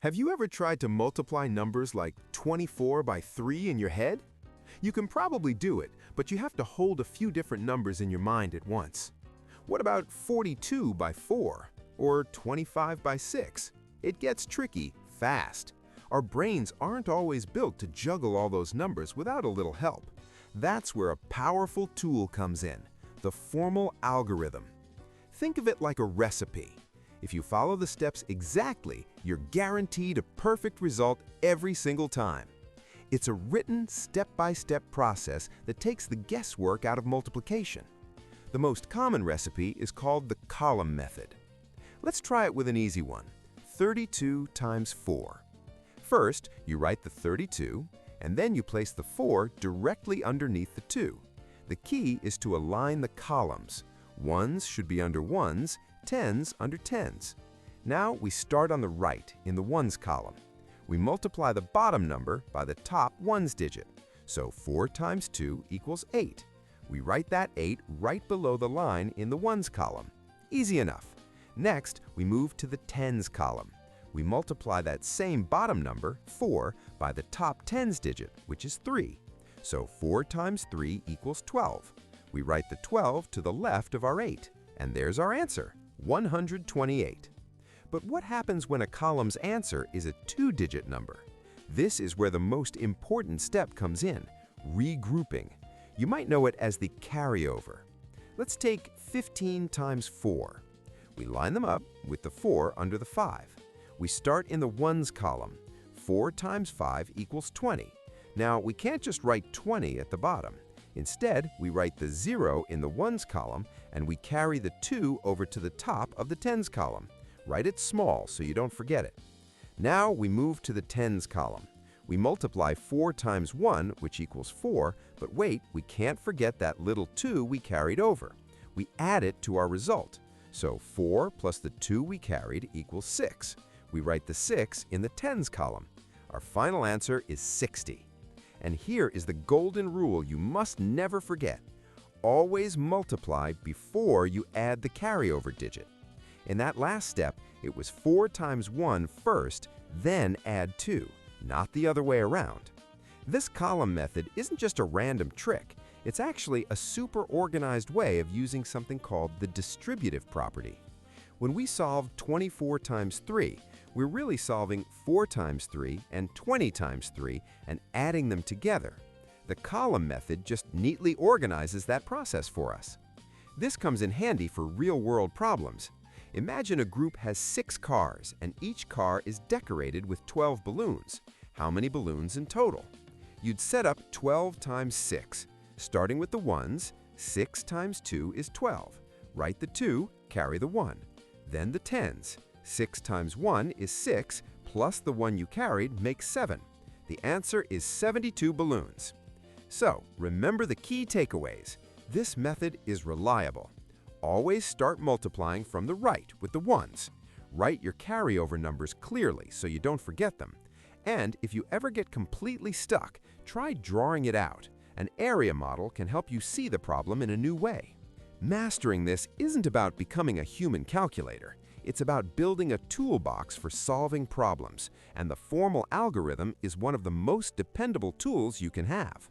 Have you ever tried to multiply numbers like 24 by 3 in your head? You can probably do it, but you have to hold a few different numbers in your mind at once. What about 42 by 4 or 25 by 6? It gets tricky fast. Our brains aren't always built to juggle all those numbers without a little help. That's where a powerful tool comes in, the formal algorithm. Think of it like a recipe. If you follow the steps exactly, you're guaranteed a perfect result every single time. It's a written, step-by-step process that takes the guesswork out of multiplication. The most common recipe is called the column method. Let's try it with an easy one, 32 times 4. First, you write the 32, and then you place the 4 directly underneath the 2. The key is to align the columns. Ones should be under ones, tens under tens. Now we start on the right in the ones column. We multiply the bottom number by the top ones digit. So 4 times 2 equals 8. We write that 8 right below the line in the ones column. Easy enough. Next, we move to the tens column. We multiply that same bottom number, 4, by the top tens digit, which is 3. So 4 times 3 equals 12. We write the 12 to the left of our 8, and there's our answer, 128. But what happens when a column's answer is a 2-digit number? This is where the most important step comes in, regrouping. You might know it as the carryover. Let's take 15 times 4. We line them up with the 4 under the 5. We start in the ones column. 4 times 5 equals 20. Now, we can't just write 20 at the bottom. Instead, we write the 0 in the ones column, and we carry the 2 over to the top of the tens column. Write it small so you don't forget it. Now we move to the tens column. We multiply 4 times 1, which equals 4, but wait, we can't forget that little 2 we carried over. We add it to our result. So 4 plus the 2 we carried equals 6. We write the 6 in the tens column. Our final answer is 60. And here is the golden rule you must never forget. Always multiply before you add the carryover digit. In that last step, it was 4 times 1 first, then add 2, not the other way around. This column method isn't just a random trick. It's actually a super organized way of using something called the distributive property. When we solve 24 times 3, we're really solving 4 times 3 and 20 times 3 and adding them together. The column method just neatly organizes that process for us. This comes in handy for real-world problems. Imagine a group has 6 cars, and each car is decorated with 12 balloons. How many balloons in total? You'd set up 12 times 6. Starting with the ones, 6 times 2 is 12. Write the 2, carry the 1. Then the tens. 6 times 1 is 6, plus the 1 you carried makes 7. The answer is 72 balloons. So, remember the key takeaways. This method is reliable. Always start multiplying from the right with the ones. Write your carryover numbers clearly so you don't forget them. And if you ever get completely stuck, try drawing it out. An area model can help you see the problem in a new way. Mastering this isn't about becoming a human calculator. It's about building a toolbox for solving problems, and the formal algorithm is one of the most dependable tools you can have.